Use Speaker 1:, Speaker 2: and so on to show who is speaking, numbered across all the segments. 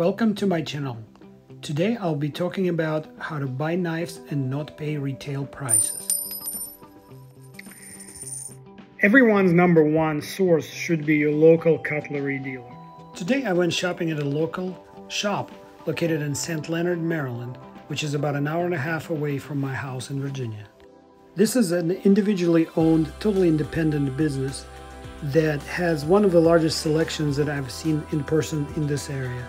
Speaker 1: Welcome to my channel. Today I'll be talking about how to buy knives and not pay retail prices. Everyone's number one source should be your local cutlery dealer. Today I went shopping at a local shop located in St. Leonard, Maryland, which is about an hour and a half away from my house in Virginia. This is an individually owned, totally independent business that has one of the largest selections that I've seen in person in this area.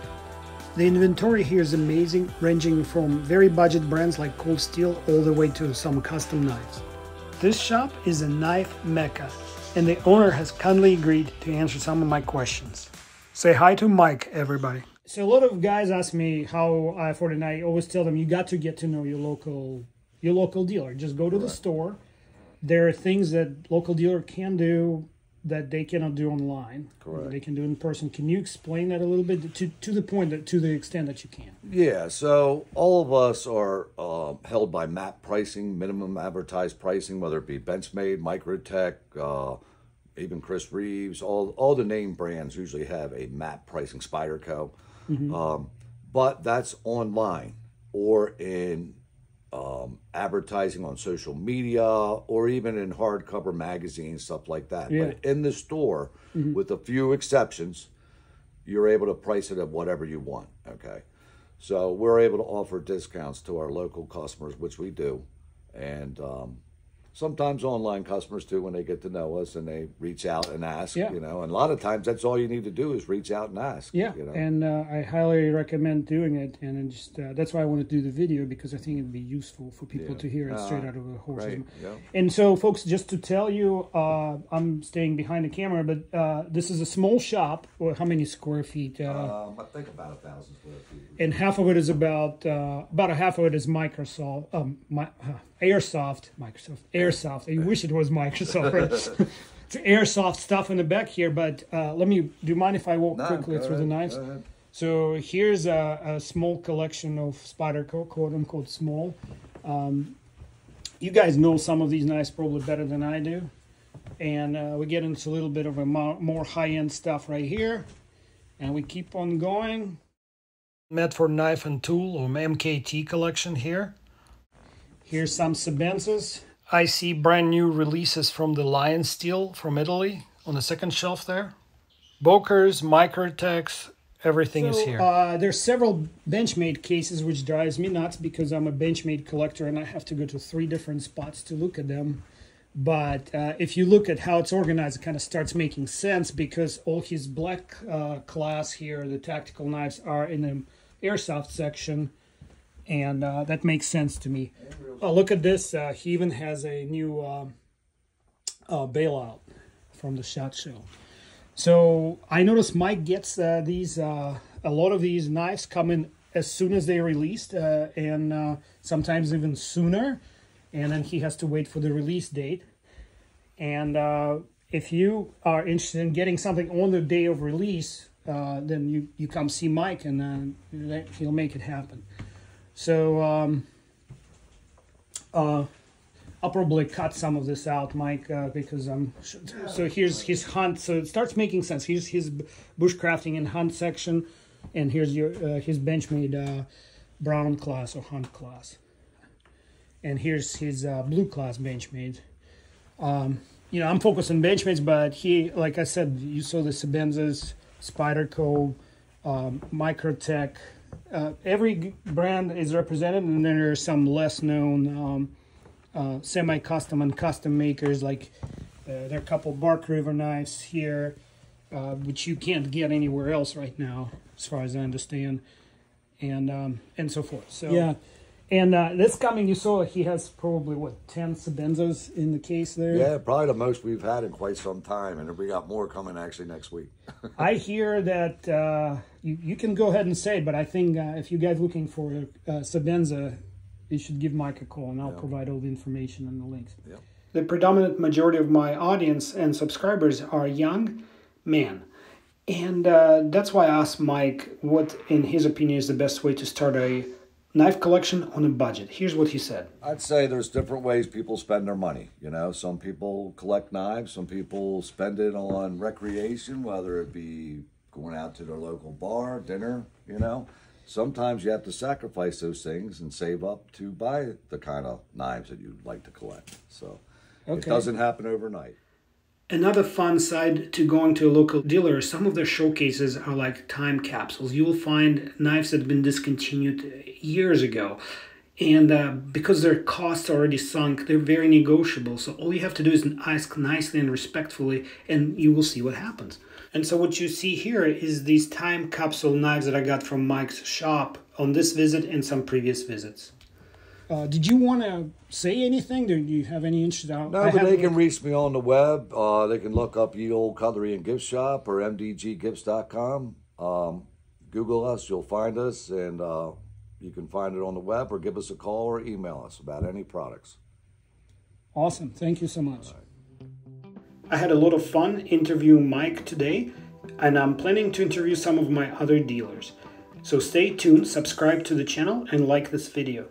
Speaker 1: The inventory here is amazing, ranging from very budget brands like Cold Steel all the way to some custom knives. This shop is a knife mecca, and the owner has kindly agreed to answer some of my questions. Say hi to Mike, everybody. So a lot of guys ask me how I afford it, and I always tell them you got to get to know your local dealer. Just go to the store. There are things that local dealer can do that they cannot do online.
Speaker 2: Correct.
Speaker 1: They can do in person. Can you explain that a little bit to the point, that to the extent that you can?
Speaker 2: Yeah, so all of us are held by MAP pricing, minimum advertised pricing, whether it be Benchmade, Microtech, even Chris Reeves. All the name brands usually have a MAP pricing, Spyderco. But that's online or in advertising on social media or even in hardcover magazines, stuff like that.
Speaker 1: Yeah.
Speaker 2: But in the store, with a few exceptions, you're able to price it at whatever you want, okay? So we're able to offer discounts to our local customers, which we do. And sometimes online customers too, when they get to know us and they reach out and ask, you know, and a lot of times that's all you need to do is reach out and ask.
Speaker 1: Yeah,
Speaker 2: you know?
Speaker 1: and I highly recommend doing it, and just that's why I want to do the video, because I think it'd be useful for people to hear it straight out of the horse's mouth.
Speaker 2: Yeah.
Speaker 1: And so, folks, just to tell you, I'm staying behind the camera, but this is a small shop. Well, how many square feet?
Speaker 2: I think about 1,000 square feet.
Speaker 1: And half of it is about a half of it is Microsoft, Airsoft. I wish it was Microsoft. Right? It's Airsoft stuff in the back here, but do you mind if I walk quickly through the knives? So here's a small collection of Spyderco, quote unquote small. You guys know some of these knives probably better than I do. And we get into a little bit of a more high-end stuff right here. And we keep on going. Medford Knife and Tool, or MKT collection here. Here's some Sebenzas. I see brand new releases from the Lion Steel from Italy on the second shelf there. Bokers, Microtechs, everything is here. There's several Benchmade cases, which drives me nuts because I'm a Benchmade collector and I have to go to 3 different spots to look at them. But if you look at how it's organized, it kind of starts making sense, because all his black class here, the tactical knives, are in the Airsoft section. And that makes sense to me. Oh, look at this. He even has a new bailout from the SHOT Show. So I noticed Mike gets these. A lot of these knives come in as soon as they're released, and sometimes even sooner. And then he has to wait for the release date. And if you are interested in getting something on the day of release, then you come see Mike, and he'll make it happen. So I'll probably cut some of this out, Mike, because so here's his hunt. So it starts making sense. Here's his bushcrafting and hunt section, and here's his Benchmade brown class or hunt class, and here's his blue class Benchmade. You know, I'm focused on Benchmades, but he, like I said, you saw the Sebenzas, Spyderco, Microtech. Every brand is represented, and then there are some less known semi-custom and custom makers, like there are a couple Bark River knives here, which you can't get anywhere else right now, as far as I understand, and so forth. So yeah, and this coming, you saw he has probably what, 10 Sebenzas in the case there.
Speaker 2: Yeah, probably the most we've had in quite some time, and we got more coming actually next week.
Speaker 1: I hear that you can go ahead and say it, but I think if you guys looking for Sebenza, you should give Mike a call, and I'll provide all the information and the links.
Speaker 2: Yeah.
Speaker 1: The predominant majority of my audience and subscribers are young men, and that's why I asked Mike what, in his opinion, is the best way to start a knife collection on a budget. Here's what he said.
Speaker 2: I'd say there's different ways people spend their money. You know, some people collect knives, some people spend it on recreation, whether it be going out to their local bar, dinner, you know. Sometimes you have to sacrifice those things and save up to buy the kind of knives that you'd like to collect. So it doesn't happen overnight.
Speaker 1: Another fun side to going to a local dealer, some of their showcases are like time capsules. You will find knives that have been discontinued years ago. And because their costs are already sunk, they're very negotiable. So all you have to do is ask nicely and respectfully, and you will see what happens. And so what you see here is these time capsule knives that I got from Mike's shop on this visit and some previous visits. Did you want to say anything? Do you have any interest?
Speaker 2: No, but they can reach me on the web. They can look up Ye Ole Cutlery and Gift Shop or mdggifts.com. Google us, you'll find us, and you can find it on the web or give us a call or email us about any products.
Speaker 1: Awesome. Thank you so much. I had a lot of fun interviewing Mike today, and I'm planning to interview some of my other dealers. So stay tuned, subscribe to the channel, and like this video.